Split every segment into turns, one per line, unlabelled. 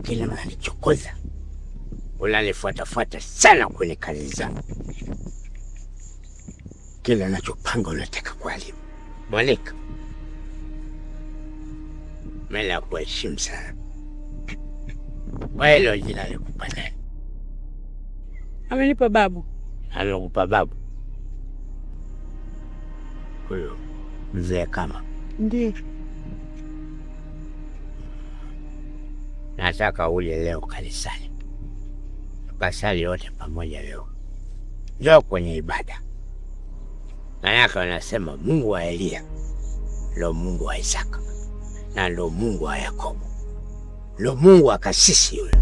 kila mnanichokoza, unanifuatafuata sana kwenye kazi zangu. Kila nachopanga unataka kuharibu. Monica, mimi nakuheshimu sana. Wewe hilo jina likupa nani?
Amenipa babu.
Amekupa babu? Huyo mzee kama?
Ndiyo.
Nataka uje leo kanisani, tukasali wote pamoja leo. Njoo kwenye ibada. Maana wanasema Mungu wa Elia ndo Mungu wa Isaka na ndo Mungu wa Yakobo, ndo Mungu wa kasisi yule.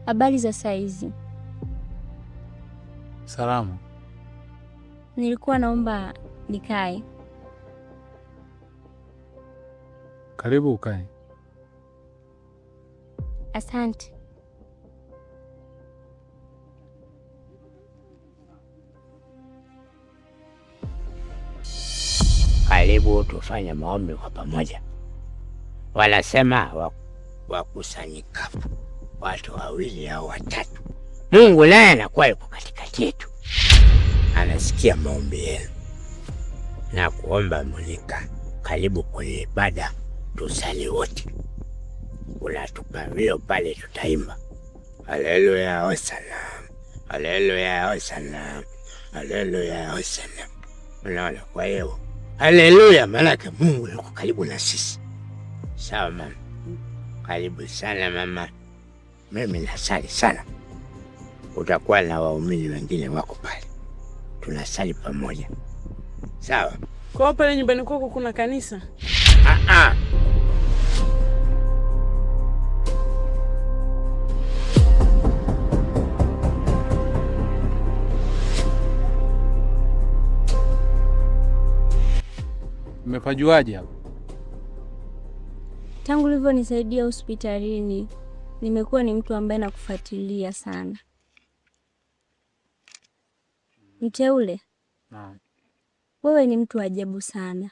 Habari za saizi?
Salamu.
Nilikuwa naomba nikae.
Karibu ukae.
Asante.
Karibu tufanye maombi kwa pamoja. Wanasema wakusanyikapo watu wawili au watatu, Mungu naye anakuwa yuko katikati yetu, anasikia maombi yenu. Na kuomba Monica, karibu kwenye ibada, tusali wote. Unatupa vio pale, tutaimba haleluya hosanna, haleluya hosanna, haleluya hosanna. Unaona? Kwa hiyo haleluya maana Mungu yuko karibu na sisi. Sawa mama? Karibu sana mama. Mimi nasali sana. Utakuwa na waumini wengine wako pale, tunasali pamoja. Sawa?
Kwa pale nyumbani kwako kuna kanisa?
Umepajuaje hapo?
Tangu ulivyonisaidia hospitalini, nimekuwa ni mtu ambaye nakufuatilia sana. Mteule, wewe ni mtu ajabu sana.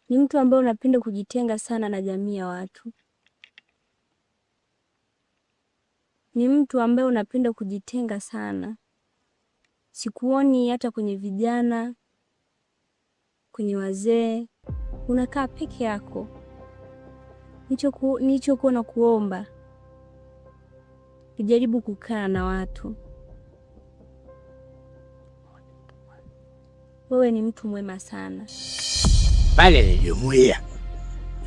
Ni mtu ambaye unapenda kujitenga sana na jamii ya watu. Ni mtu ambaye unapenda kujitenga sana. Sikuoni hata kwenye vijana, kwenye wazee. Unakaa peke yako. Nilichokuwa na kuomba, ujaribu kukaa na watu. Wewe ni mtu mwema sana.
Pale ni jumuiya,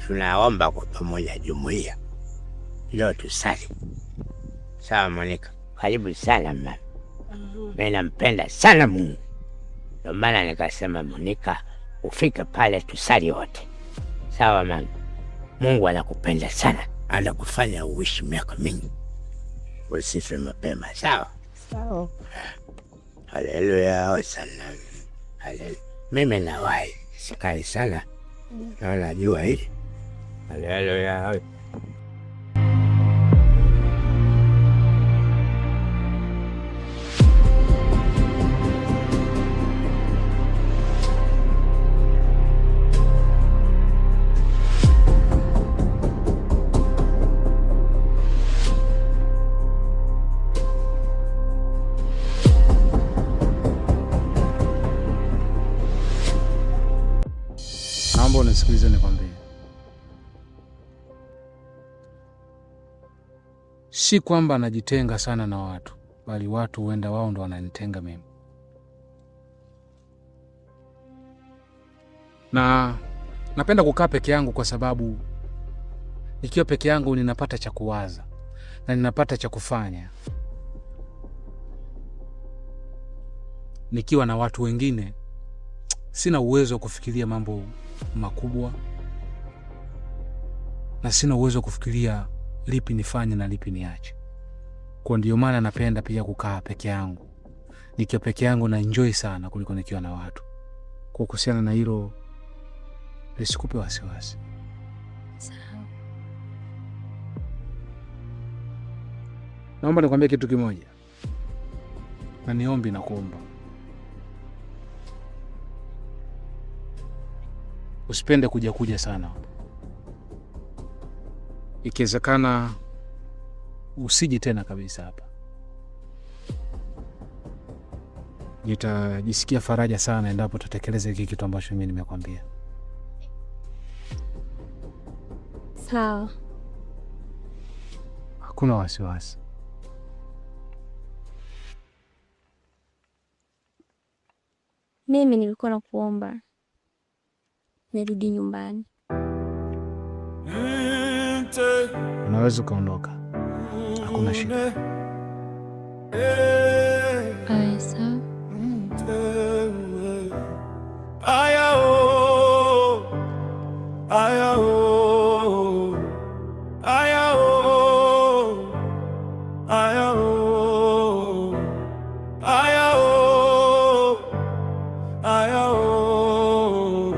tunaomba kwa pamoja jumuiya. Leo tusali. Sawa Monica? Karibu sana mama. Mimi nampenda sana Mungu, ndio maana nikasema Monica, ufike pale tusali wote. Sawa mama? Mungu anakupenda sana, anakufanya uishi miaka mingi, usife mapema. Sawa? Sawa. Haleluya hosanna. Haleluya. Mimi nawahi sikai sana, naona jua hili. Haleluya.
si kwamba najitenga sana na watu, bali watu huenda wao ndo wananitenga mimi. Na napenda kukaa peke yangu kwa sababu nikiwa peke yangu ninapata cha kuwaza na ninapata cha kufanya. Nikiwa na watu wengine sina uwezo wa kufikiria mambo makubwa na sina uwezo wa kufikiria lipi nifanye na lipi niache. Kwa ndio maana napenda pia kukaa peke yangu. Nikiwa peke yangu na enjoy sana kuliko nikiwa na watu. Kwa kuhusiana na hilo lisikupe wasiwasi.
Sawa.
Naomba nikwambie kitu kimoja. Na niombi na kuomba. Usipende kuja sana. Ikiwezekana usiji tena kabisa hapa. Nitajisikia faraja sana endapo tutatekeleza hiki kitu ambacho mimi nimekwambia.
Sawa.
Hakuna wasiwasi.
Mimi nilikuwa nakuomba nirudi nyumbani.
Unaweza ukaondoka. Hakuna shida.
Aya, sawa.
Aya oh, aya oh, aya oh, aya oh, aya oh, aya oh,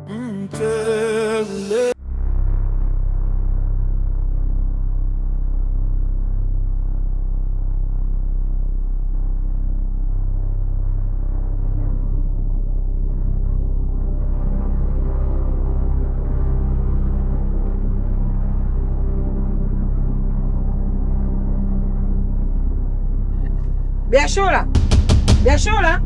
mtele.
Biashara. Biashara.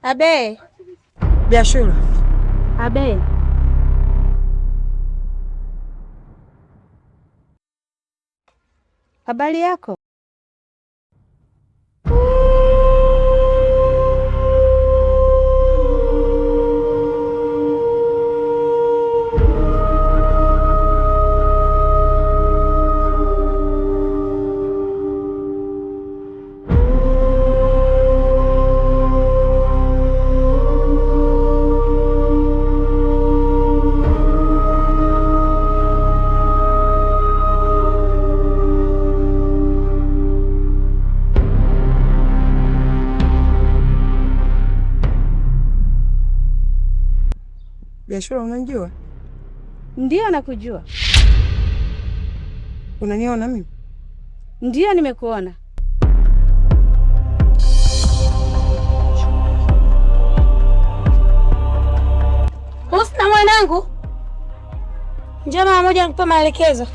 Abe.
Biashara.
Abe. Habari yako?
Biashara, unanijua?
Ndio nakujua.
Unaniona mimi?
Ndio nimekuona. Husna mwanangu. Njoo mara moja nikupe maelekezo.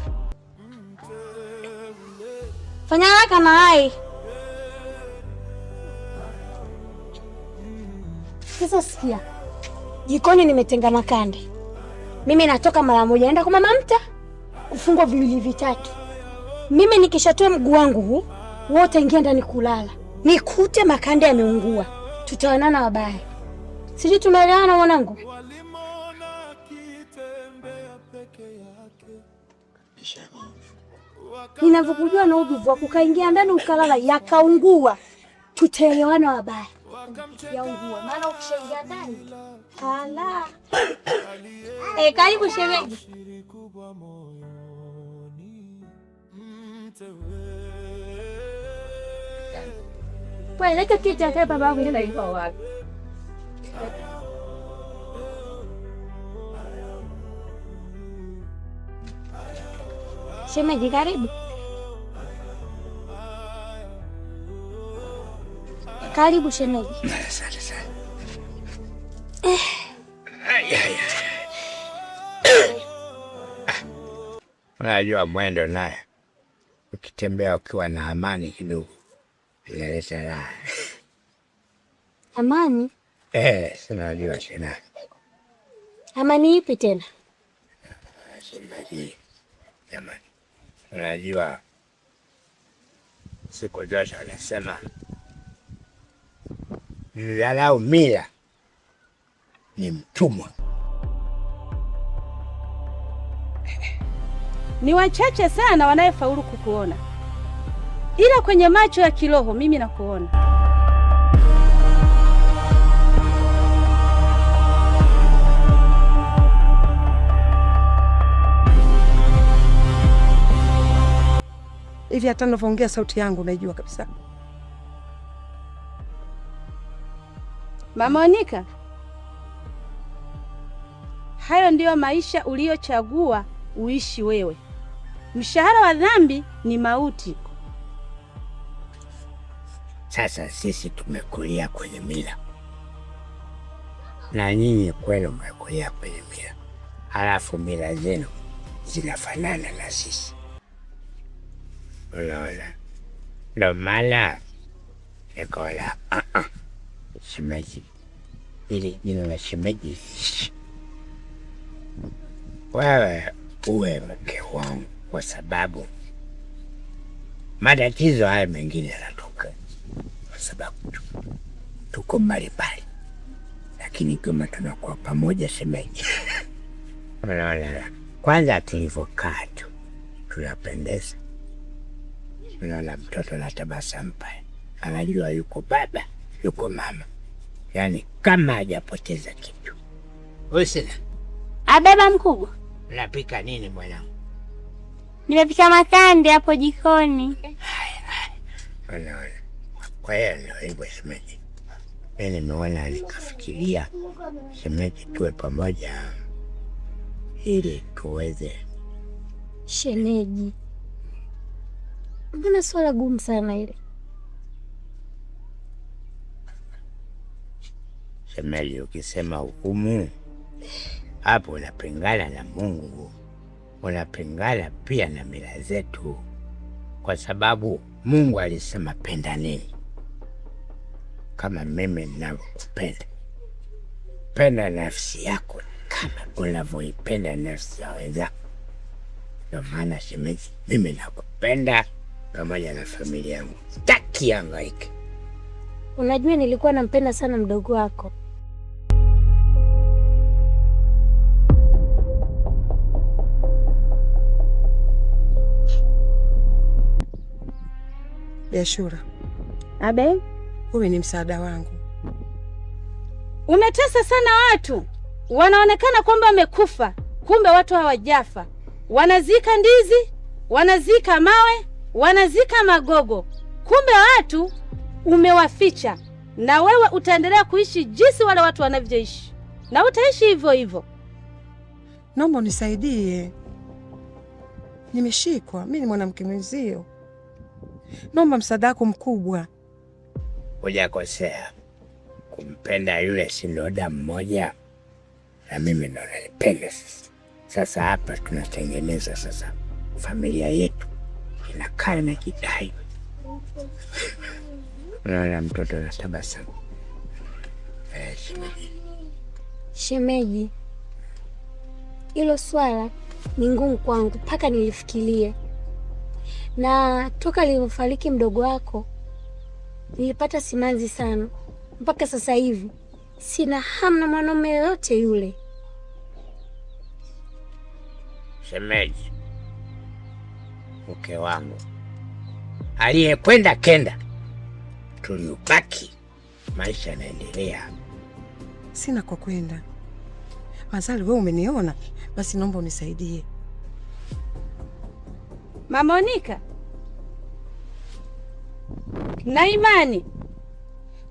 Fanya haraka na hai. Sasa sikia. Jikoni nimetenga makande. Mimi natoka mara moja naenda kwa mama mta kufungwa viwili vitatu. Mimi nikishatoa mguu wangu huu, wote ingia ndani kulala. Nikute makande yameungua. Tutaonana wabaya. Sisi tumeelewana mwanangu? Ninavukujua na ubivu wa kukaingia ndani ukalala yakaungua. Tutaelewana wabaya. Yaungua maana ukishaingia ndani. Hala. Karibu shemeji. Wewe leta kiti akae baba yangu nenda yuko wapi? Shemeji karibu. Karibu shemeji.
Asante sana. Unajua mwendo naye ukitembea ukiwa na amani kidogo inaleta raha.
Amani?
Sinajua tena.
Amani ipi tena?
Shemeji, jamani, unajua siku zote wanasema mdharau mila ni mtumwa.
Ni wachache sana wanayefaulu kukuona, ila kwenye macho ya kiroho mimi nakuona.
Hivi hata ninavyoongea sauti yangu naijua kabisa.
Mama Monica, hayo ndiyo maisha uliyochagua uishi wewe. Mshahara wa dhambi ni mauti.
Sasa sisi tumekulia kwenye mila na nyinyi kweli mmekulia kwenye mila, halafu mila zenu zinafanana na sisi. Unaona, ndo maana nikola shemeji, ili jina la shemeji wewe uwe mke wangu, kwa sababu matatizo haya mengine yanatoka kwa sababu tuko mbalimbali, lakini kama tunakuwa pamoja shemeji, unaona, kwanza tulivyokaa tu tunapendeza. Unaona, mtoto na tabasamu pale, anajua yuko baba yuko mama, yaani kama hajapoteza kitu. Usina
Abeba mkubwa,
unapika nini mwanangu?
nimepika makande hapo jikoni.
Unaona, kwa hiyo ndio hivyo shemeji. Mimi nimeona nikafikiria shemeji tuwe pamoja ili tuweze.
Shemeji, mbona swala gumu sana ile?
Shemeji, ukisema hukumu hapo unapingana na Mungu, unapingana pia na mila zetu, kwa sababu Mungu alisema pendaneni kama mimi ninavyokupenda. Penda nafsi yako kama unavyoipenda nafsi ya wenzako. Ndio maana shemeji, mimi nakupenda pamoja na familia yangu, sitaki hangaike.
Unajua nilikuwa nampenda sana mdogo wako.
Biashura,
Abe,
wewe ni msaada wangu.
Umetesa sana watu, wanaonekana kwamba wamekufa, kumbe watu hawajafa. Wanazika ndizi, wanazika mawe, wanazika magogo, kumbe watu umewaficha. Na wewe utaendelea kuishi jinsi wale watu wanavyoishi, na utaishi hivyo hivyo.
Naomba unisaidie, nimeshikwa. Mimi ni mwanamke mwenzio, naomba msaada wako mkubwa.
Hujakosea kumpenda yule, si ndo damu moja, na mimi ndo nalipenda. Sasa hapa tunatengeneza sasa familia yetu inakaa na kidai. Unaona mtoto na tabasamu.
Shemeji, hilo swala ni ngumu kwangu mpaka nilifikirie, na toka alivyofariki mdogo wako nilipata simanzi sana. Mpaka sasa hivi sina hamu na mwanaume yoyote yule.
Shemeji, mke wangu aliyekwenda kenda, tuliobaki maisha yanaendelea.
Sina kwa kwenda. Mazali, wewe umeniona, basi naomba unisaidie.
Mama Monica na Imani,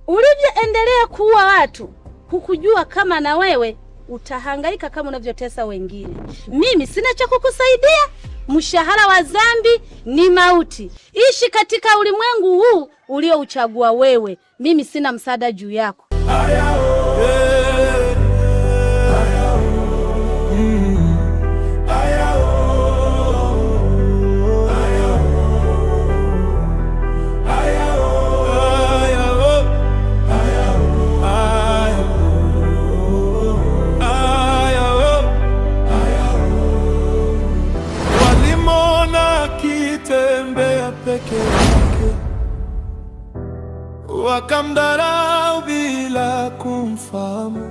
ulivyoendelea kuua watu, hukujua kama na wewe utahangaika kama unavyotesa wengine. Mimi sina cha kukusaidia mshahara wa dhambi ni mauti. Ishi katika ulimwengu huu uliouchagua wewe. Mimi sina msaada juu yako.
Wakamdharau bila kumfahamu,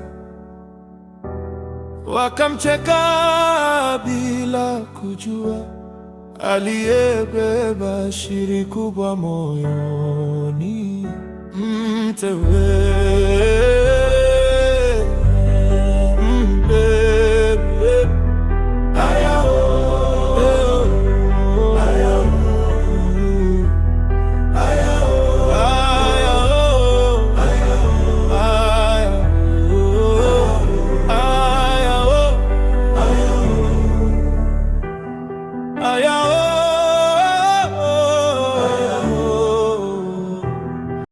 wakamcheka bila kujua aliyebeba siri kubwa moyoni. Mteule